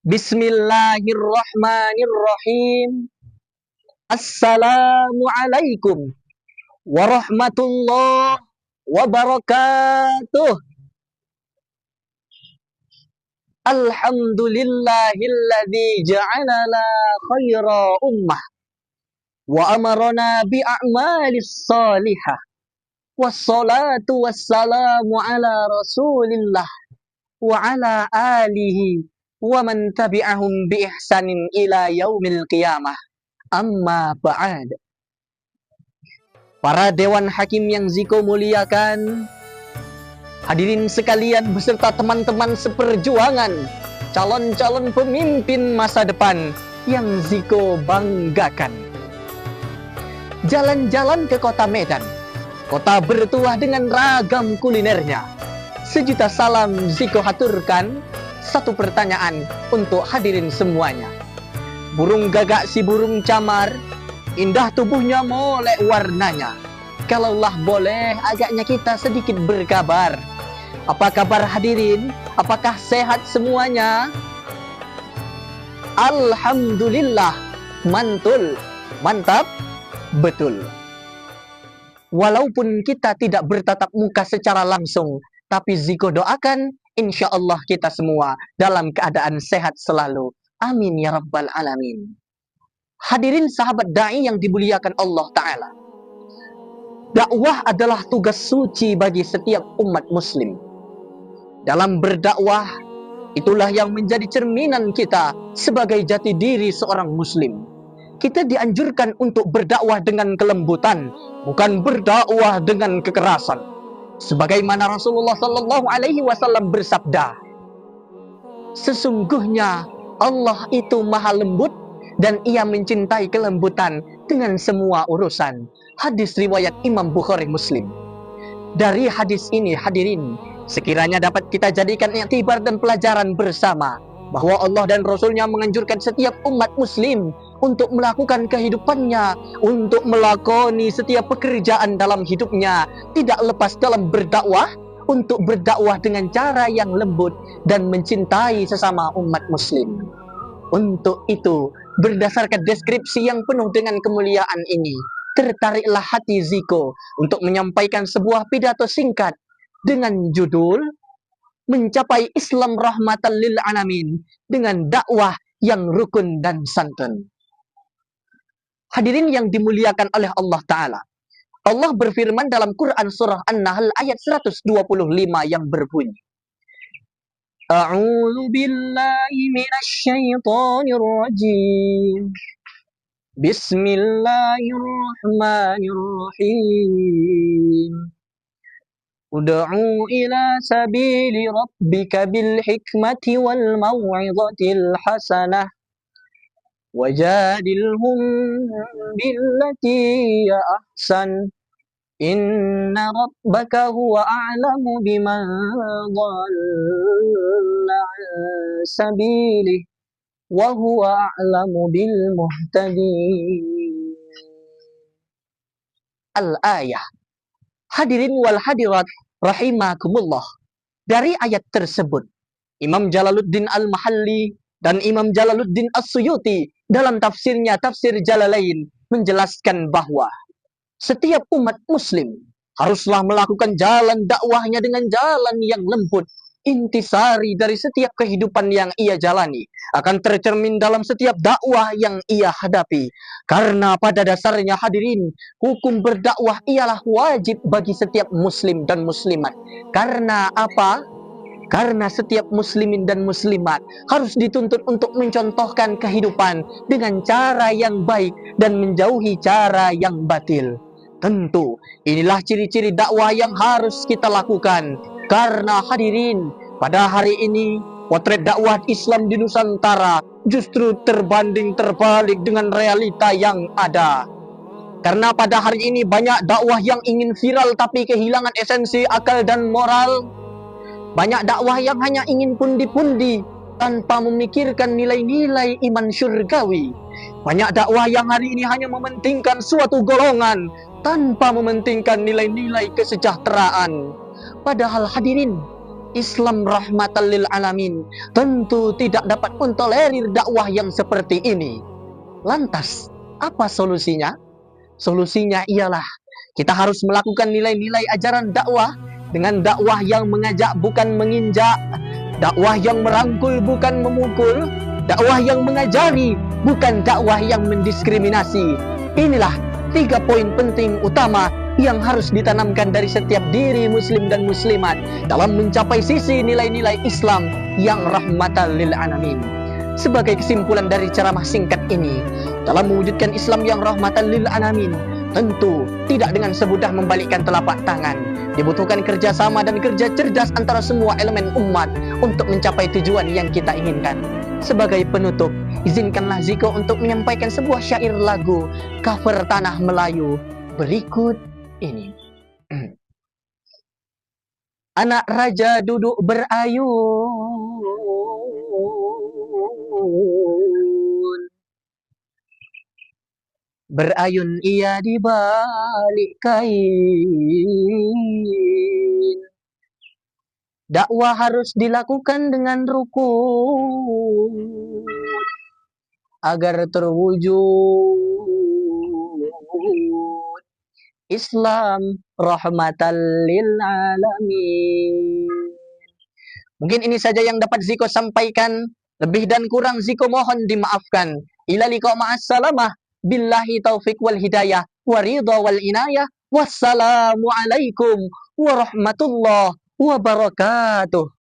Bismillahirrahmanirrahim. Assalamualaikum warahmatullahi wabarakatuh. Alhamdulillahilladzi ja'alana khaira ummah wa amarana bi'a'malis salihah. Wassalatu wassalamu ala rasulillah wa ala alihi wa man tabi'ahum bi ihsanin ila yaumil qiyamah. Amma ba'd. Para dewan hakim yang Ziko muliakan, hadirin sekalian beserta teman-teman seperjuangan, calon-calon pemimpin masa depan yang Ziko banggakan. Jalan-jalan ke kota Medan, kota bertuah dengan ragam kulinernya. Sejuta salam Ziko haturkan. Satu pertanyaan untuk hadirin semuanya. Burung gagak si burung camar, indah tubuhnya molek warnanya. Kalaulah boleh agaknya kita sedikit berkabar. Apa kabar hadirin? Apakah sehat semuanya? Alhamdulillah, mantul, mantap, betul. Walaupun kita tidak bertatap muka secara langsung, tapi Ziko doakan insya Allah kita semua dalam keadaan sehat selalu. Amin ya rabbal alamin. Hadirin sahabat da'i yang dimuliakan Allah Ta'ala. Dakwah adalah tugas suci bagi setiap umat muslim. Dalam berdakwah, itulah yang menjadi cerminan kita sebagai jati diri seorang muslim. Kita dianjurkan untuk berdakwah dengan kelembutan, bukan berdakwah dengan kekerasan. Sebagaimana Rasulullah Sallallahu Alaihi Wasallam bersabda, sesungguhnya Allah itu maha lembut dan ia mencintai kelembutan dengan semua urusan. Hadis riwayat Imam Bukhari Muslim. Dari hadis ini hadirin, sekiranya dapat kita jadikan iktibar dan pelajaran bersama bahwa Allah dan Rasulnya menganjurkan setiap umat muslim untuk melakukan kehidupannya, untuk melakoni setiap pekerjaan dalam hidupnya, tidak lepas dalam berdakwah, untuk berdakwah dengan cara yang lembut dan mencintai sesama umat muslim. Untuk itu, berdasarkan deskripsi yang penuh dengan kemuliaan ini, tertariklah hati Ziko untuk menyampaikan sebuah pidato singkat dengan judul Mencapai Islam Rahmatan lil Alamin dengan dakwah yang rukun dan santun. Hadirin yang dimuliakan oleh Allah Ta'ala, Allah berfirman dalam Quran surah An-Nahl ayat 125 yang berbunyi, A'udzu billahi minasyaitonir rajim. Bismillahirrahmanirrahim. Ud'u ila sabili rabbika bil hikmati wal mau'izatil hasanah wajadilhum billati ya ahsan inna rabbaka huwa a'lamu biman dhalla an sabilihi wa huwa a'lamu bil muhtadin. Al-ayah. Hadirin wal hadirat rahimakumullah. Dari ayat tersebut, Imam Jalaluddin Al-Mahalli dan Imam Jalaluddin As-Suyuti dalam tafsirnya Tafsir Jalalain menjelaskan bahwa setiap umat muslim haruslah melakukan jalan dakwahnya dengan jalan yang lembut. Intisari dari setiap kehidupan yang ia jalani akan tercermin dalam setiap dakwah yang ia hadapi. Karena pada dasarnya hadirin, hukum berdakwah ialah wajib bagi setiap muslim dan muslimat. Karena apa? Karena setiap muslimin dan muslimat harus dituntut untuk mencontohkan kehidupan dengan cara yang baik dan menjauhi cara yang batil. Tentu, inilah ciri-ciri dakwah yang harus kita lakukan. Karena hadirin, pada hari ini, potret dakwah Islam di Nusantara justru terbanding terbalik dengan realita yang ada. Karena pada hari ini banyak dakwah yang ingin viral tapi kehilangan esensi akal dan moral. Banyak dakwah yang hanya ingin pundi-pundi tanpa memikirkan nilai-nilai iman syurgawi. Banyak dakwah yang hari ini hanya mementingkan suatu golongan tanpa mementingkan nilai-nilai kesejahteraan. Padahal hadirin, Islam rahmatan lil alamin tentu tidak dapat mentolerir dakwah yang seperti ini. Lantas, apa solusinya? Solusinya ialah kita harus melakukan nilai-nilai ajaran dakwah dengan dakwah yang mengajak bukan menginjak, dakwah yang merangkul bukan memukul, dakwah yang mengajari bukan dakwah yang mendiskriminasi. Inilah 3 poin penting utama yang harus ditanamkan dari setiap diri muslim dan muslimat dalam mencapai sisi nilai-nilai Islam yang rahmatan lil alamin. Sebagai kesimpulan dari ceramah singkat ini, dalam mewujudkan Islam yang rahmatan lil alamin, tentu tidak dengan semudah membalikkan telapak tangan. Dibutuhkan kerjasama dan kerja cerdas antara semua elemen umat untuk mencapai tujuan yang kita inginkan. Sebagai penutup, izinkanlah Ziko untuk menyampaikan sebuah syair lagu cover Tanah Melayu berikut ini. Anak raja duduk berayun ia di balik kain. Dakwah harus dilakukan dengan rukun agar terwujud Islam rahmatan lil alamin. Mungkin ini saja yang dapat Ziko sampaikan. Lebih dan kurang Ziko mohon dimaafkan. Ila liqa ma'assalamah. Billahi taufiq wal hidayah wa ridha wal inayah. Wassalamualaikum warahmatullahi wabarakatuh.